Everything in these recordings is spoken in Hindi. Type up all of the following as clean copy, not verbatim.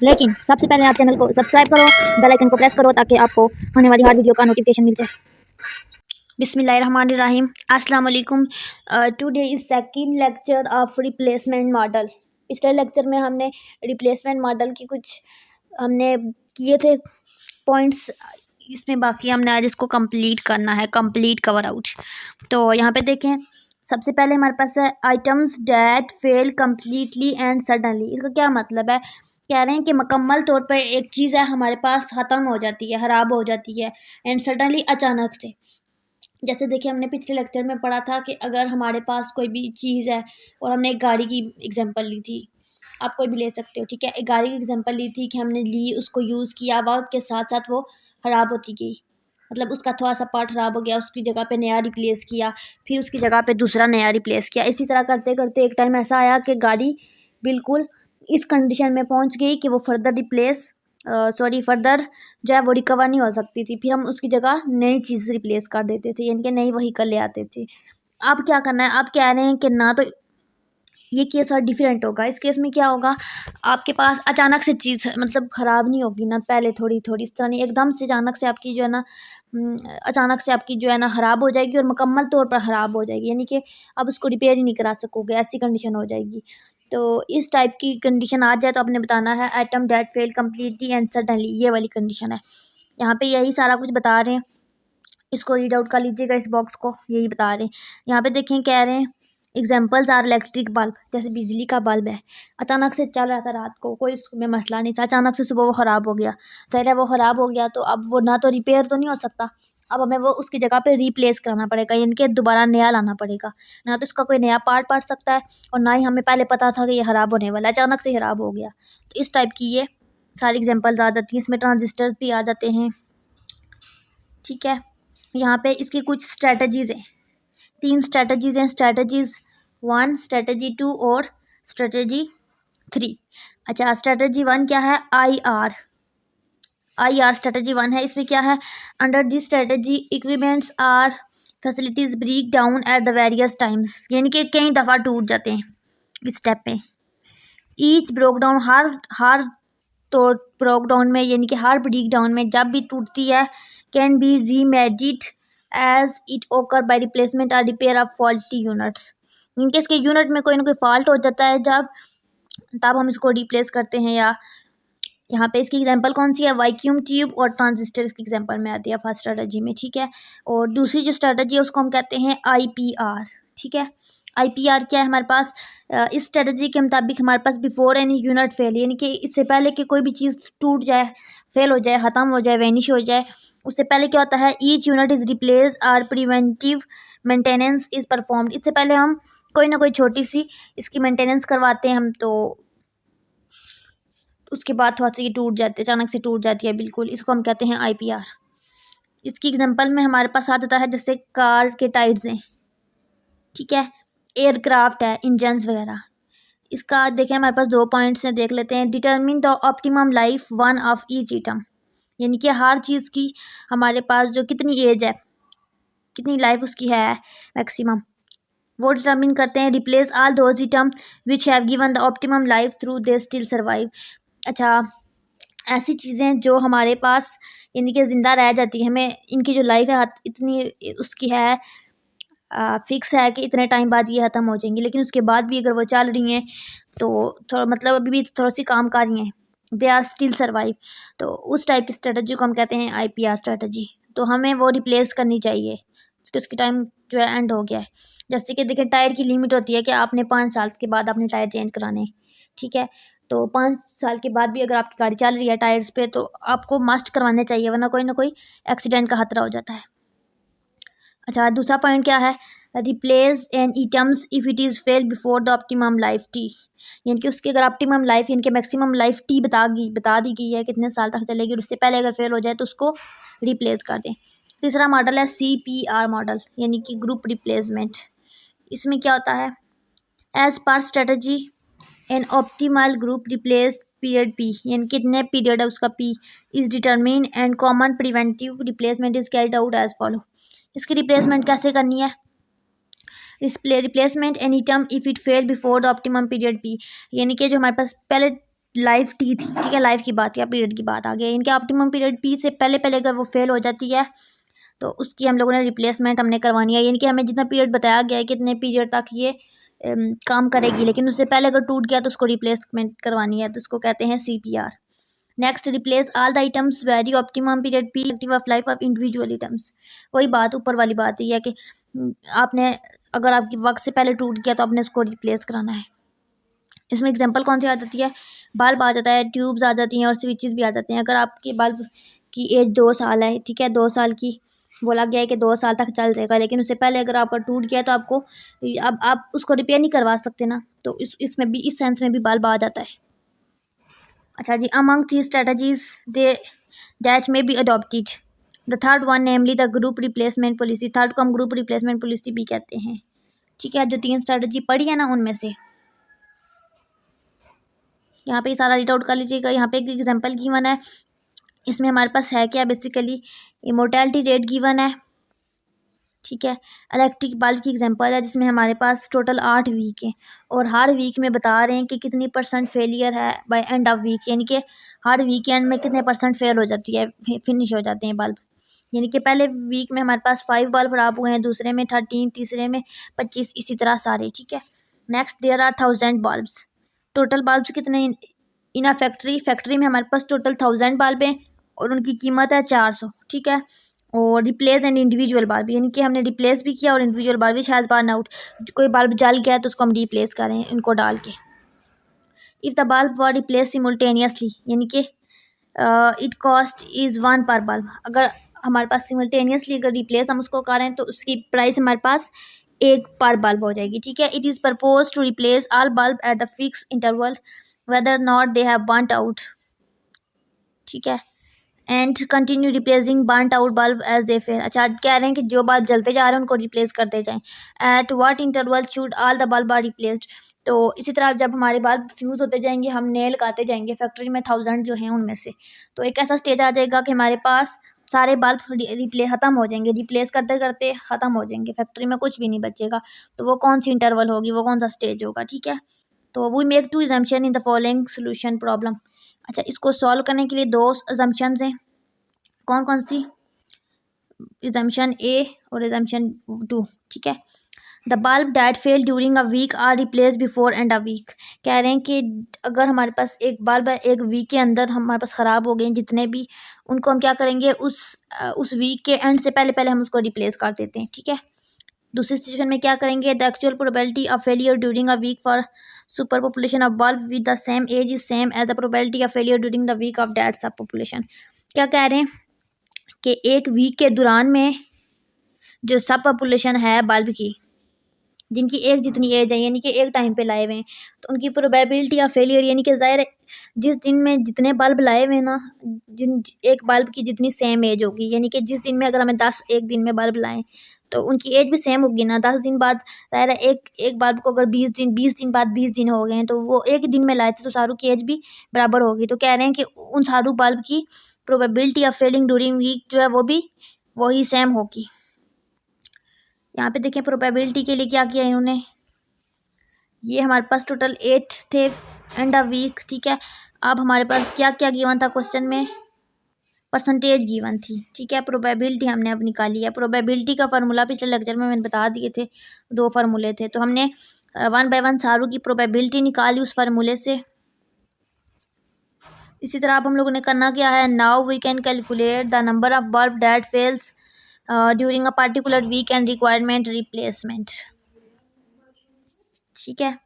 लेकिन सबसे पहले आप चैनल को सब्सक्राइब करो, बेल आइकन को प्रेस करो ताकि आपको आने वाली हर वीडियो का नोटिफिकेशन मिल जाए। बिस्मिल्लाहिर्रहमानिर्रहीम, अस्सलाम वालेकुम। Today is second lecture of replacement model. पिछले लेक्चर में हमने रिप्लेसमेंट मॉडल की कुछ हमने किए थे पॉइंट्स, इसमें बाकी हमने आज इसको कंप्लीट करना है, कंप्लीट कवर आउट। तो यहाँ पे देखें, सबसे पहले हमारे पास है items that fail completely and suddenly. इसका क्या मतलब है? कह रहे हैं कि मुकम्मल तौर पर एक चीज़ है हमारे पास ख़त्म हो जाती है, ख़राब हो जाती है, एंड सडनली अचानक से। जैसे देखिए, हमने पिछले लेक्चर में पढ़ा था कि अगर हमारे पास कोई भी चीज़ है और हमने एक गाड़ी की एग्जांपल ली थी, आप कोई भी ले सकते हो, ठीक है। एक गाड़ी की एग्जांपल ली थी कि हमने ली, उसको यूज़ किया, वक्त के साथ साथ वो ख़राब होती गई, मतलब उसका थोड़ा सा पार्ट ख़राब हो गया, उसकी जगह पे नया रिप्लेस किया, फिर उसकी जगह पे दूसरा नया रिप्लेस किया। इसी तरह करते करते एक टाइम ऐसा आया कि गाड़ी बिल्कुल इस कंडीशन में पहुंच गई कि वो फर्दर जो है वो रिकवर नहीं हो सकती थी। फिर हम उसकी जगह नई चीज़ रिप्लेस कर देते थे, यानी कि नई व्हीकल ले आते थे। अब क्या करना है? आप कह रहे हैं कि ना तो ये केस और डिफरेंट होगा। इस केस में क्या होगा, आपके पास अचानक से चीज़ मतलब ख़राब नहीं होगी ना, पहले थोड़ी थोड़ी, इस तरह नहीं, एकदम से अचानक से आपकी जो है ना अचानक से आपकी जो है ना ख़राब हो जाएगी और मुकम्मल तौर पर ख़राब हो जाएगी, यानी कि आप उसको रिपेयर ही नहीं करा सकोगे, ऐसी कंडीशन हो जाएगी। तो इस टाइप की कंडीशन आ जाए तो आपने बताना है item that fail completely and suddenly, ये वाली कंडीशन है। यहाँ पे यही सारा कुछ बता रहे हैं, इसको रीड आउट कर लीजिएगा, इस बॉक्स को यही बता रहे हैं। यहाँ पे देखें, कह रहे हैं एग्जाम्पल्स आर इलेक्ट्रिक बल्ब, जैसे बिजली का बल्ब है, अचानक से चल रहा था रात को, कोई उसमें मसला नहीं था, अचानक से सुबह वो ख़राब हो गया। पहले वो ख़राब हो गया तो अब वो ना तो रिपेयर तो नहीं हो सकता, अब हमें वो उसकी जगह पे रिप्लेस कराना पड़ेगा, यानी कि दोबारा नया लाना पड़ेगा। ना तो इसका कोई नया पार्ट पड़ सकता है और ना ही हमें पहले पता था कि ये ख़राब होने वाला है, अचानक से ख़राब हो गया। तो इस टाइप की ये सारी एग्जाम्पल्स आ जाती हैं, इसमें ट्रांजिस्टर्स भी आ जाते हैं, ठीक है। यहाँ पे इसकी कुछ स्ट्रेटजीज़ हैं, 3 स्ट्रेटजीज़ हैं, स्ट्रेटजीज़ 1, स्ट्रेटजी 2 और स्ट्रेटजी 3। अच्छा, स्ट्रेटजी 1 क्या है? आई आर स्ट्रेटजी 1 है। इसमें क्या है? Under this strategy equipments are facilities break down at the various times, यानी कि कई दफ़ा टूट जाते हैं इस स्टेप पे। ईच ब्रोक डाउन, हर तो ब्रोक डाउन में, यानी कि हर ब्रेक डाउन में जब भी टूटती है, कैन बी रीमेडिड एज इट ओकर बाय रिप्लेसमेंट और रिपेयर ऑफ फॉल्टी यूनिट्स, इनके इसके यूनिट में कोई ना कोई फॉल्ट हो जाता है जब, तब हम इसको रिप्लेस करते हैं। या यहाँ पे इसकी एग्जांपल कौन सी है? वैक्यूम ट्यूब और ट्रांजिस्टर इसकी एग्जांपल में आती है फर्स्ट स्ट्रेटजी में, ठीक है। और दूसरी जो स्ट्रेटजी है उसको हम कहते हैं IPR, ठीक है। IPR क्या है हमारे पास? इस स्ट्रेटजी के मुताबिक हमारे पास बिफोर एनी यूनिट फेल, यानी कि इससे पहले कि कोई भी चीज़ टूट जाए, फेल हो जाए, ख़त्म हो जाए, वैनिश हो जाए, उससे पहले क्या होता है? ईच यूनिट इज़ रिप्लेस और प्रिवेंटिव मेंटेनेंस इज़ परफॉर्म्ड। इससे पहले हम कोई ना कोई छोटी सी इसकी मेंटेनेंस करवाते हैं हम, तो उसके बाद थोड़ा सा ये टूट जाते, अचानक से टूट जाती है बिल्कुल, इसको हम कहते हैं IPR। इसकी एग्जांपल में हमारे पास आ जाता है जैसे कार के टायर्स हैं, ठीक है, एयरक्राफ्ट है, इंजन्स वगैरह। इसका देखें, हमारे पास 2 पॉइंट्स हैं, देख लेते हैं। Determine the optimum life one of each item, यानी कि हर चीज़ की हमारे पास जो कितनी एज है, कितनी लाइफ उसकी है मैक्सिमम, वो डिटरमिन करते हैं। Replace all those item which have given the optimum life through they still survive. अच्छा, ऐसी चीज़ें जो हमारे पास यानी कि ज़िंदा रह जाती है, हमें इनकी जो लाइफ है इतनी उसकी है, फिक्स है कि इतने टाइम बाद ये ख़त्म हो जाएंगी, लेकिन उसके बाद भी अगर वो चल रही हैं तो थोड़ा मतलब अभी भी थोड़ी सी काम कर रही हैं, दे आर स्टिल सर्वाइव। तो उस टाइप की स्ट्रेटजी को हम कहते हैं IPR स्ट्रेटजी। तो हमें वो रिप्लेस करनी चाहिए क्योंकि उसकी टाइम जो है एंड हो गया है। जैसे कि देखिए, टायर की लिमिट होती है कि आपने 5 साल के बाद अपने टायर चेंज कराने, ठीक है। तो 5 साल के बाद भी अगर आपकी गाड़ी चल रही है टायर्स पे, तो आपको मस्ट करवाने चाहिए, वरना कोई ना कोई एक्सीडेंट का खतरा हो जाता है। अच्छा, दूसरा पॉइंट क्या है? Replace an items if it is fail before the optimum life T, यानी कि उसकी अगर ऑप्टिमम लाइफ यानी कि मैक्सिमम लाइफ T बता दी गई है कितने साल तक चलेगी, और उससे पहले अगर फेल हो जाए तो उसको रिप्लेस कर दें। तीसरा मॉडल है CPR मॉडल, यानी कि ग्रुप रिप्लेसमेंट। इसमें क्या होता है? As per strategy an optimal group replace period P, यानी कितने पीरियड है उसका P is determine and common preventive replacement is carried out as follow. इसकी रिप्लेसमेंट कैसे करनी है? Replacement an item if it fail before the optimum period P, यानी कि जो हमारे पास पहले लाइफ टी थी, ठीक है, लाइफ की बात या पीरियड की बात आ गई। इनके ऑप्टिमम पीरियड पी से पहले पहले अगर वो फेल हो जाती है तो उसकी हम लोगों ने रिप्लेसमेंट हमने करवानी है, यानी कि हमें जितना पीरियड बताया गया है कितने पीरियड तक ये काम करेगी, लेकिन उससे पहले अगर टूट गया तो उसको रिप्लेसमेंट करवानी है, तो उसको कहते हैं CPR। Next, replace all the items very optimum period P active of life of individual items. वही बात ऊपर वाली बात ही है कि आपने अगर आपकी वक्त से पहले टूट गया तो आपने उसको रिप्लेस कराना है। इसमें एग्जांपल कौन सी आ जाती है, बल्ब आ जाता है, ट्यूब्स आ जाती हैं और स्विचेस भी आ जाते हैं। अगर आपके बल्ब की एज 2 साल है, ठीक है, 2 साल की बोला गया है कि 2 साल तक चल जाएगा, लेकिन उससे पहले अगर आपका टूट गया तो आपको अब आप उसको रिपेयर नहीं करवा सकते ना, तो इसमें भी इस सेंस में भी बल्ब आ जाता है। अच्छा जी, among three strategies they that may be adopted, the third one namely the group replacement policy. Third को हम ग्रुप रिप्लेसमेंट पॉलिसी भी कहते हैं, ठीक है। जो 3 स्ट्रेटजी पढ़ी है ना उनमें से यहाँ पे सारा रीड आउट कर लीजिएगा। यहाँ पे एक एग्जांपल गिवन है, इसमें हमारे पास है क्या, बेसिकली इमोर्टैलिटी रेट गिवन है, ठीक है। इलेक्ट्रिक बल्ब की एग्जांपल है जिसमें हमारे पास टोटल 8 वीक हैं और हर वीक में बता रहे हैं कि कितनी % फेलियर है बाय एंड ऑफ वीक, यानी कि हर वीकेंड में कितने % फेल हो जाती है, फिनिश हो जाते हैं बल्ब। यानी कि पहले वीक में हमारे पास 5 बल्ब खराब हुए हैं, दूसरे में 13, तीसरे में 25, इसी तरह सारे, ठीक है। Next, there are 1000 bulbs. Total bulbs कितने इन अ फैक्ट्री में हमारे पास टोटल 1000 बल्ब हैं और उनकी कीमत है 400, ठीक है। और रिप्लेस एंड इंडिविजुअल बल्ब, यानी कि हमने रिप्लेस भी किया और इंडिविजुअल बल्ब भी हैज़ बर्न आउट। कोई बल्ब जल गया तो उसको हम रिप्लेस करें इनको डाल के। If the bulb were replace simultaneously, यानी कि इट कॉस्ट इज़ 1 पर बल्ब। अगर हमारे पास सिमुल्टेनियसली अगर रिप्लेस हम उसको करें तो उसकी प्राइस हमारे पास 1 पर बल्ब हो जाएगी, ठीक है। It is propose to replace all bulb at the fix interval whether not they have burnt out, ठीक है, and continue replacing burnt out bulb as they fail. अच्छा, कह रहे हैं कि जो बल्ब जलते जा रहे हैं उनको रिप्लेस करते जाएं। At what interval should all the bulb are replaced. तो इसी तरह जब हमारे बल्ब फ्यूज़ होते जाएंगे हम नए लगाते जाएंगे फैक्ट्री में 1000 जो हैं उनमें से, तो एक ऐसा स्टेज आ जाएगा कि हमारे पास सारे बल्ब रिप्लेस ख़त्म हो जाएंगे, रिप्लेस करते करते ख़त्म हो जाएंगे, फैक्ट्री में कुछ भी नहीं बचेगा। तो वो कौन सी इंटरवल होगी, वो कौन सा स्टेज होगा, ठीक है। तो we make 2 assumption in the following solution problem. अच्छा, इसको सॉल्व करने के लिए 2 assumptions हैं, कौन कौन सी, assumption A और assumption 2, ठीक है। The bulb that fail during a week are replace before end a week. कह रहे हैं कि अगर हमारे पास एक बल्ब है, एक वीक के अंदर हमारे पास ख़राब हो गए जितने भी, उनको हम क्या करेंगे, उस वीक के एंड से पहले पहले हम उसको रिप्लेस कर देते हैं, ठीक है। दूसरी सिचुएशन में क्या करेंगे, the actual probability of failure during a week for super population of bulb with the same age is same as the probability of failure during the week of that sub population. क्या कह रहे हैं कि एक वीक के दौरान में जो सब पॉपुलेशन है बल्ब की, जिनकी एक जितनी एज है, यानी कि एक टाइम पे लाए हुए हैं, तो उनकी प्रोबेबिलिटी ऑफ फेलियर, यानी कि ज़ाहिर है जिस दिन में जितने बल्ब लाए हुए हैं ना, जिन एक बल्ब की जितनी सेम एज होगी, यानी कि जिस दिन में अगर हमें 10 एक दिन में बल्ब लाएं तो उनकी एज भी सेम होगी ना। 10 दिन बाद ज़ाहिर है एक बल्ब को अगर 20 दिन बाद 20 दिन हो गए हैं तो वो एक दिन में लाए थे तो सारों की एज भी बराबर होगी। तो कह रहे हैं कि उन सारों बल्ब की probability of failing during week जो है वो भी वही सेम होगी। यहाँ पे देखें प्रोबेबिलिटी के लिए क्या किया इन्होंने, ये हमारे पास टोटल 8 थे एंड अ वीक, ठीक है। अब हमारे पास क्या क्या गिवन था क्वेश्चन में, परसेंटेज गिवन थी, ठीक है। प्रोबेबिलिटी हमने अब निकाली है। प्रोबेबिलिटी का फार्मूला पिछले लेक्चर में मैंने बता दिए थे, 2 फार्मूले थे, तो हमने 1 बाय 1 सारों की प्रोबेबिलिटी निकाली उस फार्मूले से। इसी तरह अब हम लोगों ने करना क्या है, now we can calculate the number of bulb that fails during a particular week and requirement replacement, ठीक है।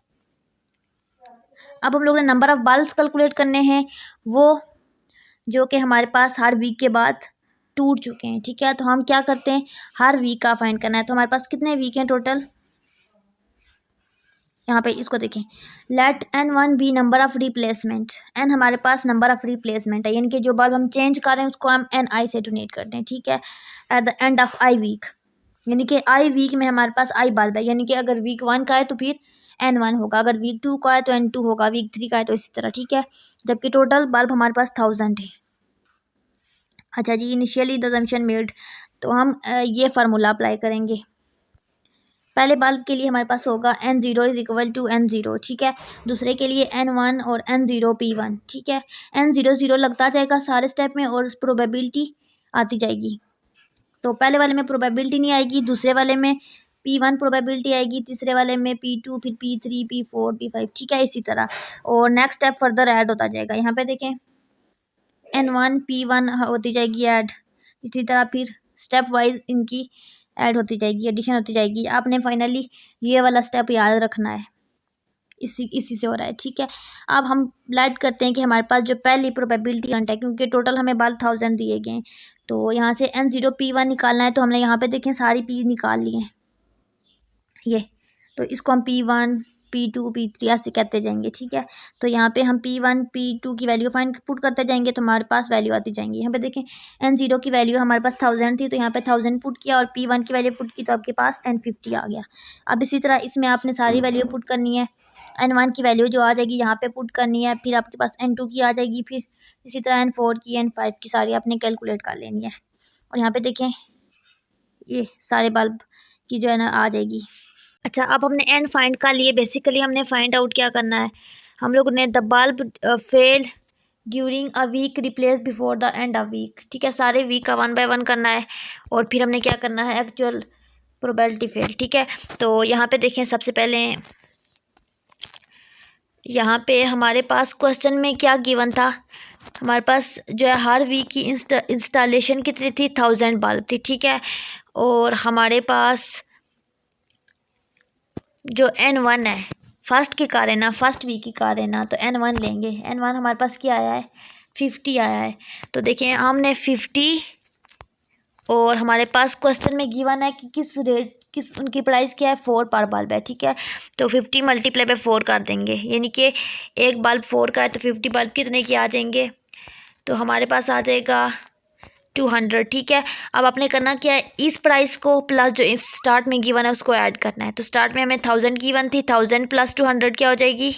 अब हम लोग ने नंबर ऑफ बल्ब्स कैलकुलेट करने हैं, वो जो कि हमारे पास हर वीक के बाद टूट चुके हैं, ठीक है। तो हम क्या करते हैं, हर वीक का फाइंड करना है। तो हमारे पास कितने वीक हैं टोटल, यहाँ पे इसको देखें, let N1 be number of replacement. N हमारे पास नंबर ऑफ रिप्लेसमेंट है, यानी कि जो बल्ब हम चेंज कर रहे हैं उसको हम NI से डोनेट करते हैं, ठीक है। At the end of I week, यानी कि I वीक में हमारे पास I बल्ब है, यानी कि अगर वीक 1 का है तो फिर N1 होगा, अगर वीक 2 का है तो N2 होगा, वीक 3 का है तो इसी तरह, ठीक है। जबकि टोटल बल्ब हमारे पास 1000 है। अच्छा जी, इनिशियली द असम्पशन मेड, तो हम ये फार्मूला अप्लाई करेंगे। पहले बल्ब के लिए हमारे पास होगा N0 is equal to N0, ठीक है। दूसरे के लिए N1 और N0 P1, ठीक है। N0 0 लगता जाएगा सारे स्टेप में और प्रोबेबिलिटी आती जाएगी। तो पहले वाले में प्रोबेबिलिटी नहीं आएगी, दूसरे वाले में P1 प्रोबेबिलिटी आएगी, तीसरे वाले में P2, फिर P3, P4, P5, ठीक है, इसी तरह। और नेक्स्ट स्टेप फर्दर ऐड होता जाएगा। यहाँ पे देखें N1 P1 होती जाएगी ऐड, इसी तरह फिर स्टेप वाइज इनकी ऐड होती जाएगी, एडिशन होती जाएगी। आपने फाइनली ये वाला स्टेप याद रखना है, इसी से हो रहा है, ठीक है। अब हम लाइट करते हैं कि हमारे पास जो पहली प्रोबेबिलिटी करंट है, क्योंकि टोटल हमें बल्ब 1000 दिए गए हैं, तो यहाँ से N0 P1 निकालना है। तो हमने यहाँ पे देखें सारी P निकाल लिए हैं ये, तो इसको हम P1 P2 P3 ऐसे कहते जाएंगे, ठीक है। तो यहाँ पे हम P1 P2 की वैल्यू फाइंड पुट करते जाएंगे तो हमारे पास वैल्यू आती जाएंगी। यहाँ पे देखें N0 की वैल्यू हमारे पास 1000 थी, तो यहाँ पे 1000 पुट किया, और P1 की वैल्यू पुट की तो आपके पास N50 आ गया। अब इसी तरह इसमें आपने सारी वैल्यू पुट करनी है। N1 की वैल्यू जो आ जाएगी यहाँ पे पुट करनी है, फिर आपके पास N2 की आ जाएगी, फिर इसी तरह N4 की, N5 की सारी आपने कैलकुलेट कर लेनी है। और यहाँ पे देखें ये सारे बल्ब की जो है ना आ जाएगी। अच्छा, अब हमने एंड फाइंड कर लिए। बेसिकली हमने फाइंड आउट क्या करना है, हम लोग ने the bulb fail during a week replace before the end of week, ठीक है। सारे वीक का 1 बाय 1 करना है, और फिर हमने क्या करना है एक्चुअल प्रोबेबिलिटी फेल, ठीक है। तो यहाँ पे देखें सबसे पहले यहाँ पे हमारे पास क्वेश्चन में क्या गिवन था, हमारे पास जो है हर वीक की इंस्टॉलेशन कितनी थी, 1000 बल्ब थी, ठीक है। और हमारे पास जो N1 है फर्स्ट की कार है ना, फर्स्ट वीक की कार है ना, तो N1 लेंगे। N1 हमारे पास क्या आया है, 50 आया है। तो देखिए हमने 50, और हमारे पास क्वेश्चन में गिवन है कि किस उनकी प्राइस क्या है, 4 पर बल्ब है, ठीक है। तो 50 मल्टीप्लाई बाय 4 कर देंगे, यानी कि एक बल्ब 4 का है, तो 50 बल्ब कितने के आ जाएंगे, तो हमारे पास आ जाएगा 200, ठीक है। अब आपने करना क्या है, इस प्राइस को प्लस जो इस स्टार्ट में गिवन है उसको ऐड करना है। तो स्टार्ट में हमें 1000 गिवन थी, 1000 प्लस 200 क्या हो जाएगी,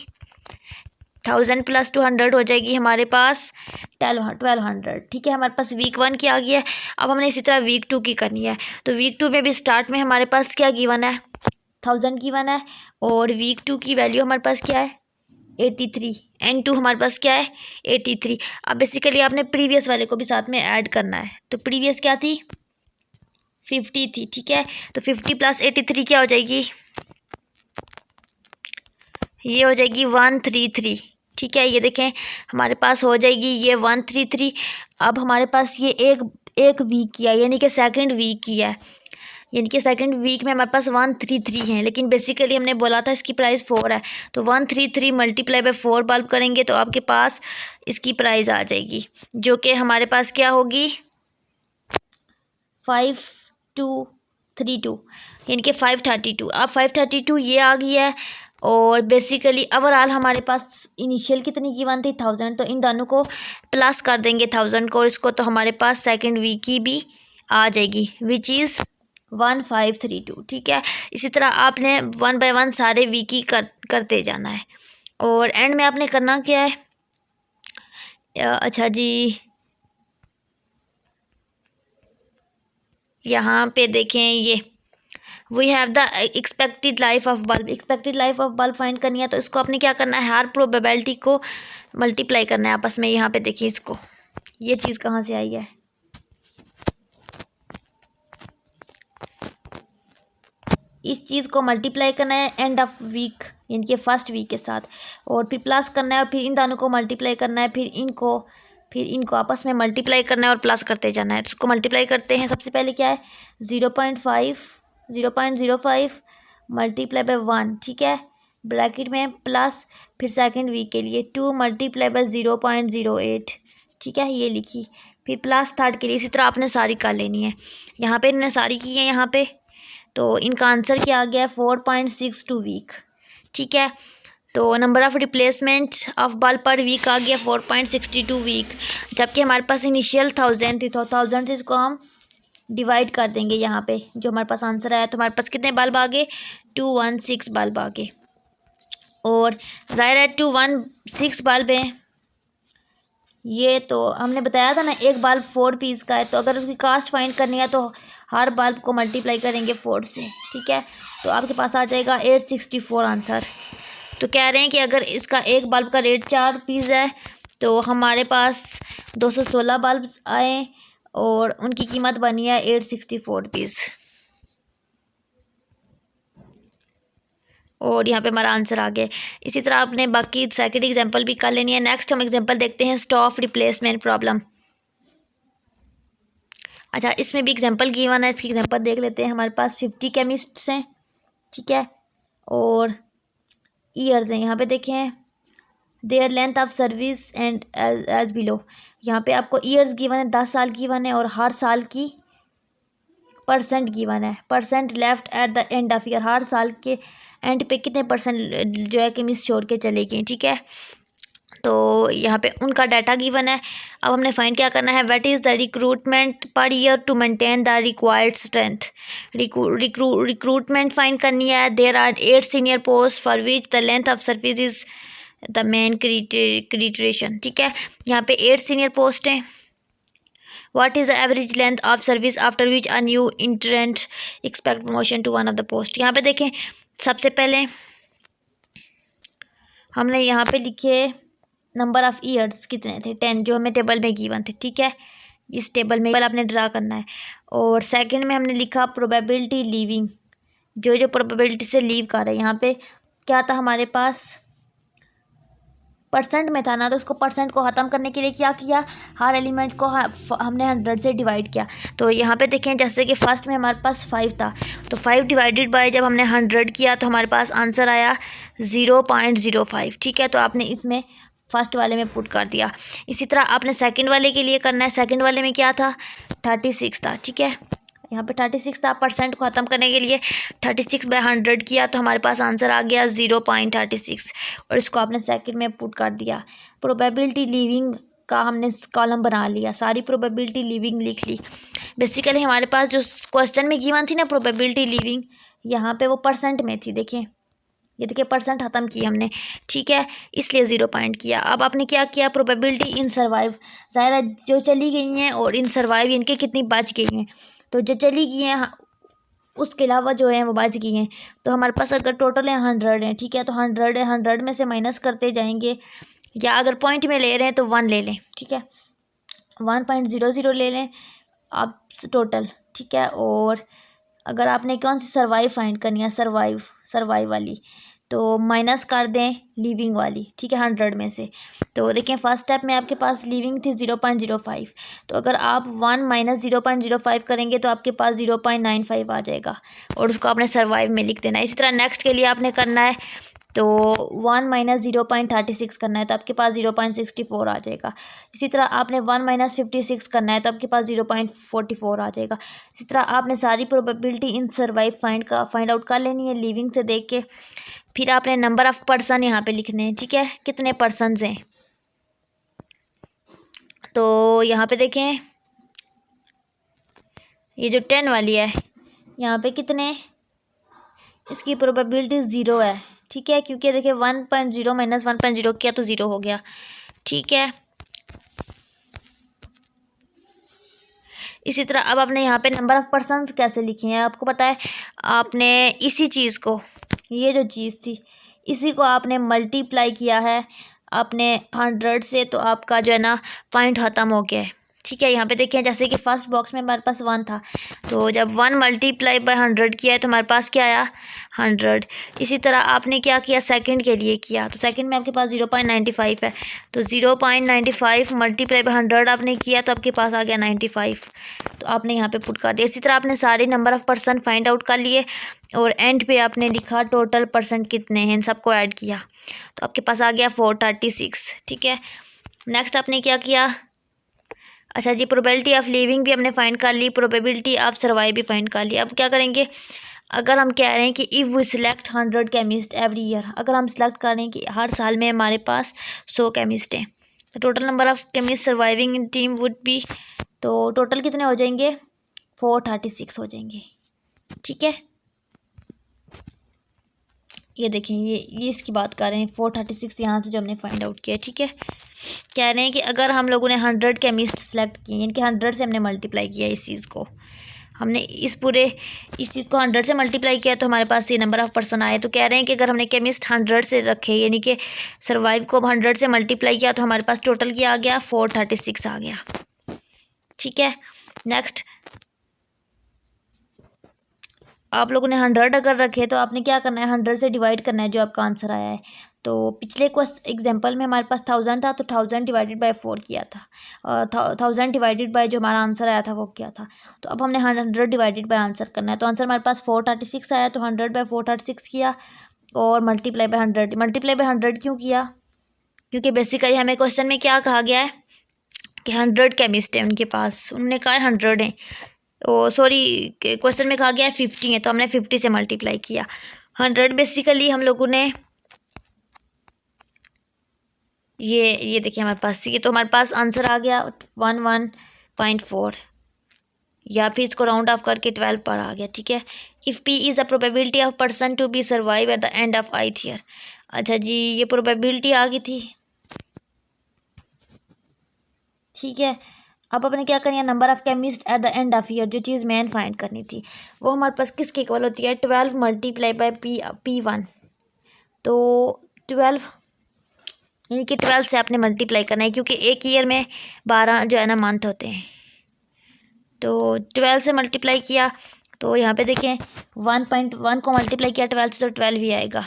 1000 प्लस 200 हो जाएगी हमारे पास 1200, ठीक है। हमारे पास वीक 1 की आ गई है। अब हमने इसी तरह वीक 2 की करनी है। तो वीक 2 में भी स्टार्ट में हमारे पास क्या गिवन है, 1000 गिवन है, और वीक 2 की वैल्यू हमारे पास क्या है, 83। N2 हमारे पास क्या है, 83। अब बेसिकली आपने प्रीवियस वाले को भी साथ में ऐड करना है। तो प्रीवियस क्या थी, 50 थी, ठीक है। तो 50 प्लस 83 क्या हो जाएगी, ये हो जाएगी 133, ठीक है। ये देखें हमारे पास हो जाएगी ये 133। अब हमारे पास ये एक वीक की है, यानी कि सेकंड वीक की है, यानी कि सेकंड वीक में हमारे पास 133 हैं, लेकिन बेसिकली हमने बोला था इसकी प्राइस 4 है। तो 133 मल्टीप्लाई बाय 4 बल्ब करेंगे तो आपके पास इसकी प्राइस आ जाएगी, जो कि हमारे पास क्या होगी, 5232, यानी कि 532। अब 532 ये आ गई है, और बेसिकली ओवरऑल हमारे पास इनिशियल कितनी गिवन थी, 1000। तो इन दोनों को प्लस कर देंगे 1000 को, इसको, तो हमारे पास सेकंड वीक की भी आ जाएगी, विच इज़ 1532, ठीक है। इसी तरह आपने 1 बाय 1 सारे वीक ही करते जाना है, और एंड में आपने करना क्या है, अच्छा जी यहाँ पे देखें ये we have the expected life of bulb, expected life of bulb find करनी है। तो इसको आपने क्या करना है, हर प्रोबेबिलिटी को मल्टीप्लाई करना है आपस में। यहाँ पे देखिए इसको, ये चीज़ कहाँ से आई है, इस चीज़ को मल्टीप्लाई करना है एंड ऑफ वीक यानी कि फर्स्ट वीक के साथ, और फिर प्लस करना है, और फिर इन दोनों को मल्टीप्लाई करना है, फिर इनको आपस में मल्टीप्लाई करना है और प्लस करते जाना है। तो इसको मल्टीप्लाई करते हैं। सबसे पहले क्या है, 0.05 मल्टीप्लाई बाय 1, ठीक है, ब्रैकेट में प्लस, फिर सेकंड वीक के लिए 2 मल्टीप्लाई बाय 0.08, ठीक है, ये लिखी, फिर प्लस थर्ड के लिए इसी तरह आपने सारी कर लेनी है। यहाँ पे इन्होंने सारी की है यहाँ पे, तो इनका आंसर क्या आ गया है, 4.62 वीक, ठीक है। तो number of replacement of bulb per week आ गया 4.62 वीक, जबकि हमारे पास इनिशियल 1000 थी, तो 1000 से इसको हम डिवाइड कर देंगे यहाँ पे, जो हमारे पास आंसर आया। तो हमारे पास कितने बल्ब आ गए, 216 बल्ब आ गए, और ज़ाहिर है 216 बल्ब हैं, ये तो हमने बताया था ना, एक बल्ब 4 पीस का है, तो अगर उसकी कास्ट फाइंड करनी है तो हर बल्ब को मल्टीप्लाई करेंगे 4 से, ठीक है। तो आपके पास आ जाएगा 864 आंसर। तो कह रहे हैं कि अगर इसका एक बल्ब का रेट 4 पीस है तो हमारे पास 216 बल्ब आए और उनकी कीमत बनी है 864 पीस। और यहाँ पे हमारा आंसर आ गया। इसी तरह आपने बाकी सेकंड एग्जांपल भी कर लेनी है। नेक्स्ट हम एग्जांपल देखते हैं स्टॉफ रिप्लेसमेंट प्रॉब्लम। अच्छा, इसमें भी एग्जांपल गिवन है, इसकी एग्जांपल देख लेते हैं। हमारे पास 50 केमिस्ट्स हैं, ठीक है, और ईयर्स हैं। यहाँ पे देखें their length of service and age below. यहाँ पे आपको ईयर्स गिवन है, 10 साल गिवन है, और हर साल की परसेंट गिवन है, percent left at the end of year. हर साल के एंड पे कितने परसेंट जो है कि मिस छोड़ के चले गए, ठीक है। तो यहाँ पे उनका डाटा गिवन है। अब हमने फाइंड क्या करना है, what is the recruitment per year to maintain the required strength. Recruitment find करनी है। There are 8 senior post for which the length of service is the main criterion, ठीक है। यहाँ पे 8 सीनियर पोस्ट हैं। What is the average length of service after which a new entrant expect promotion to one of the post। यहाँ पे देखें, सबसे पहले हमने यहाँ पे लिखे नंबर ऑफ़ ईयर्स कितने थे, 10, जो हमें टेबल में गिवन थे, ठीक है। इस टेबल में आपने ड्रा करना है। और सेकंड में हमने लिखा प्रोबेबिलिटी लीविंग, जो जो प्रोबेबिलिटी से लीव कर रहे हैं। यहाँ पे क्या था हमारे पास, परसेंट में था ना, तो उसको परसेंट को ख़त्म करने के लिए क्या किया, हर एलिमेंट को हमने 100 से डिवाइड किया। तो यहाँ पे देखें, जैसे कि फर्स्ट में हमारे पास 5 था, तो 5 डिवाइडेड बाय जब हमने 100 किया तो हमारे पास आंसर आया 0.05, ठीक है। तो आपने इसमें फर्स्ट वाले में पुट कर दिया। इसी तरह आपने सेकंड वाले के लिए करना है। सेकंड वाले में क्या था, 36 था, ठीक है। यहाँ पे 36 था। परसेंट को ख़त्म करने के लिए 36/100 किया तो हमारे पास आंसर आ गया 0.36, और इसको आपने सेकंड में पुट कर दिया। प्रोबेबिलिटी लीविंग का हमने कॉलम बना लिया, सारी प्रोबेबिलिटी लीविंग लिख ली। बेसिकली हमारे पास जो क्वेश्चन में गिवन थी ना प्रोबेबिलिटी लीविंग, यहाँ पे वो परसेंट में थी। देखिए, ये देखिए परसेंट ख़त्म की हमने, ठीक है, इसलिए 0 पॉइंट किया। अब आपने क्या किया, प्रोबेबिलिटी इन सर्वाइव, ज़ाहिर है जो चली गई हैं और इन सर्वाइव इनके कितनी बच गई हैं, तो जो चली गई हैं उसके अलावा जो है वो बच गई हैं। तो हमारे पास अगर टोटल है 100 है, ठीक है, तो 100 है, 100 में से माइनस करते जाएंगे, या अगर पॉइंट में ले रहे हैं तो 1 ले लें, ठीक है, 1.00 ले लें आप टोटल, ठीक है। और अगर आपने कौन सी सर्वाइव फाइंड करनी है, सर्वाइव वाली, तो माइनस कर दें लीविंग वाली, ठीक है, 100 में से। तो देखें फर्स्ट स्टेप में आपके पास लीविंग थी 0.05, तो अगर आप 1 - 0.05 करेंगे तो आपके पास 0.95 आ जाएगा, और उसको आपने सर्वाइव में लिख देना है। इसी तरह नेक्स्ट के लिए आपने करना है, तो 1 - 0.36 करना है तो आपके पास 0.64 आ जाएगा। इसी तरह आपने 1 - 56 करना है तो आपके पास 0.44 आ जाएगा। इसी तरह आपने सारी probability in survive find out कर लेनी है लीविंग से देख के। फिर आपने नंबर ऑफ़ पर्सन यहाँ पे लिखने हैं, ठीक है, कितने पर्सन्स हैं। तो यहाँ पे देखें, ये जो 10 वाली है, यहाँ पे कितने, इसकी प्रोबेबिलिटी 0 है, ठीक है, क्योंकि देखिए 1.0 - 1.0 किया तो 0 हो गया, ठीक है। इसी तरह अब आपने यहाँ पे नंबर ऑफ़ पर्सन्स कैसे लिखे हैं, आपको पता है, आपने इसी चीज़ को, ये जो चीज़ थी, इसी को आपने मल्टीप्लाई किया है आपने 100 से, तो आपका जो है ना पॉइंट ख़त्म हो गया है, ठीक है। यहाँ पे देखिए, जैसे कि फर्स्ट बॉक्स में हमारे पास 1 था, तो जब 1 × 100 किया है तो हमारे पास क्या आया, 100। इसी तरह आपने क्या किया, सेकंड के लिए किया, तो सेकंड में आपके पास 0.95 है, तो 0.95 × 100 आपने किया तो आपके पास आ गया 95, तो आपने यहाँ पे पुट कर दिया। इसी तरह आपने सारे number of person find out कर लिए, और एंड पे आपने लिखा टोटल परसेंट कितने हैं, इन सबको ऐड किया, तो आपके पास आ गया 436, ठीक है। नेक्स्ट आपने क्या किया, अच्छा जी, प्रोबेबिलिटी ऑफ लिविंग भी हमने फाइंड कर ली, प्रोबेबिलिटी ऑफ सर्वाइव भी फाइंड कर ली। अब क्या करेंगे, अगर हम कह रहे हैं कि if we select 100 chemist every year, अगर हम सिलेक्ट कर रहे हैं कि हर साल में हमारे पास 100 केमिस्ट हैं, तो total number of chemist surviving in team would be, तो टोटल कितने हो जाएंगे, 436 हो जाएंगे, ठीक है। ये देखें, ये इसकी बात कर रहे हैं, 436 यहाँ से जो हमने फाइंड आउट किया, ठीक है। कह रहे हैं कि अगर हम लोगों ने 100 केमिस्ट सेलेक्ट किए, यानी कि 100 से हमने मल्टीप्लाई किया इस चीज़ को, हमने इस चीज़ को 100 से मल्टीप्लाई किया तो हमारे पास ये नंबर ऑफ़ पर्सन आए। तो कह रहे हैं कि अगर हमने केमिस्ट 100 से रखे, यानी कि सर्वाइव को 100 से मल्टीप्लाई किया तो हमारे पास टोटल क्या आ गया, 436 आ गया। ठीक है, नेक्स्ट आप लोगों ने 100 अगर रखे तो आपने क्या करना है, 100 से डिवाइड करना है जो आपका आंसर आया है। तो पिछले एग्जांपल में हमारे पास 1000 था, तो 1000 डिवाइडेड बाय 4 किया था, 1000 डिवाइडेड बाय जो हमारा आंसर आया था वो किया था। तो अब हमने 100 डिवाइडेड बाय आंसर करना है। तो आंसर हमारे पास 436 आया, तो 100 बाय 436 किया और मल्टीप्लाई बाय 100। मल्टीप्लाई बाय 100 क्यों किया, क्योंकि बेसिकली हमें क्वेश्चन में क्या कहा गया है कि 100 केमिस्ट है उनके पास, उन्होंने कहा है 100 है। ओ सॉरी, क्वेश्चन में कहा गया है 50 है, तो हमने 50 से मल्टीप्लाई किया। 100 बेसिकली हम लोगों ने ये देखिए हमारे पास, ये तो हमारे पास आंसर आ गया 11.4, या फिर इसको राउंड ऑफ करके 12 पर आ गया। ठीक है, if P is the probability of person to be survive at the end of ith year. अच्छा जी, ये प्रोबेबिलिटी आ गई थी। ठीक है, अब अपने क्या करनी है, number of chemist eight the end of year, जो चीज़ मेन फाइंड करनी थी वो हमारे पास किसके इक्वल होती है, 12 मल्टीप्लाई बाय P1। तो 12 यानी कि 12 से आपने मल्टीप्लाई करना है, क्योंकि एक ईयर में 12 जो है ना मंथ होते हैं। तो 12 से मल्टीप्लाई किया तो यहाँ पे देखें 1.1 को मल्टीप्लाई किया 12 से तो 12 ही आएगा।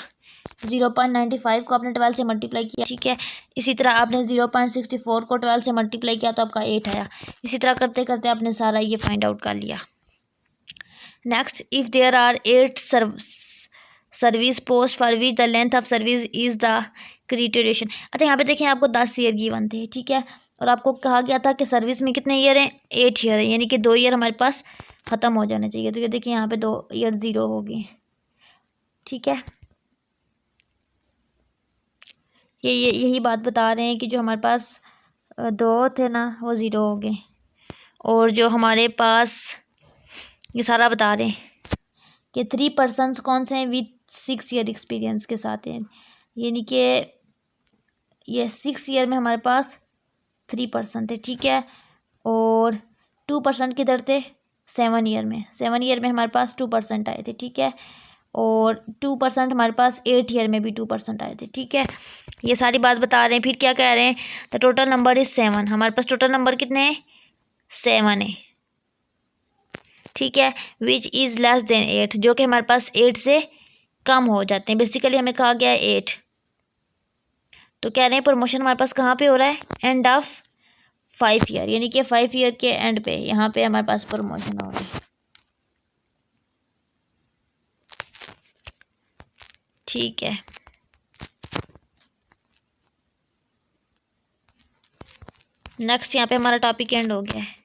0.95 को आपने 12 से मल्टीप्लाई किया। ठीक है, इसी तरह आपने 0.64 को 12 से मल्टीप्लाई किया तो आपका 8 आया। इसी तरह करते करते आपने सारा ये फाइंड आउट कर लिया। Next, if there are 8 service post for which the length of service is the criterion. अच्छा, यहाँ पे देखें आपको 10 ईयर गिवन थे। ठीक है, और आपको कहा गया था कि सर्विस में कितने ईयर हैं, 8 ईयर है, यानी कि 2 ईयर हमारे पास ख़त्म हो जाने चाहिए। तो ये देखिए यहाँ पे 2 ईयर 0 हो गए। ठीक है, यही बात बता रहे हैं कि जो हमारे पास 2 थे ना वो 0 हो गए, और जो हमारे पास ये सारा बता रहे हैं कि 3 पर्सनस कौन से हैं विथ 6 ईयर एक्सपीरियंस के साथ हैं, यानी कि ये 6 ईयर में हमारे पास 3 पर्सन थे। ठीक है, और 2% किधर थे, 7 ईयर में, 7 ईयर में हमारे पास 2% आए थे। ठीक है, और 2% हमारे पास 8 ईयर में भी 2% आए थे। ठीक है, ये सारी बात बता रहे हैं। फिर क्या कह रहे हैं, द टोटल नंबर इज़ 7। हमारे पास टोटल नंबर कितने हैं, 7 है। ठीक है, विच इज़ लेस देन 8, जो कि हमारे पास 8 से कम हो जाते हैं। बेसिकली हमें कहा गया है 8। तो कह रहे हैं प्रमोशन हमारे पास कहाँ पे हो रहा है, एंड ऑफ 5 ईयर, यानी कि 5 ईयर के एंड पे यहाँ पे हमारे पास प्रमोशन हो रहा है। ठीक है, नेक्स्ट यहाँ पे हमारा टॉपिक एंड हो गया है।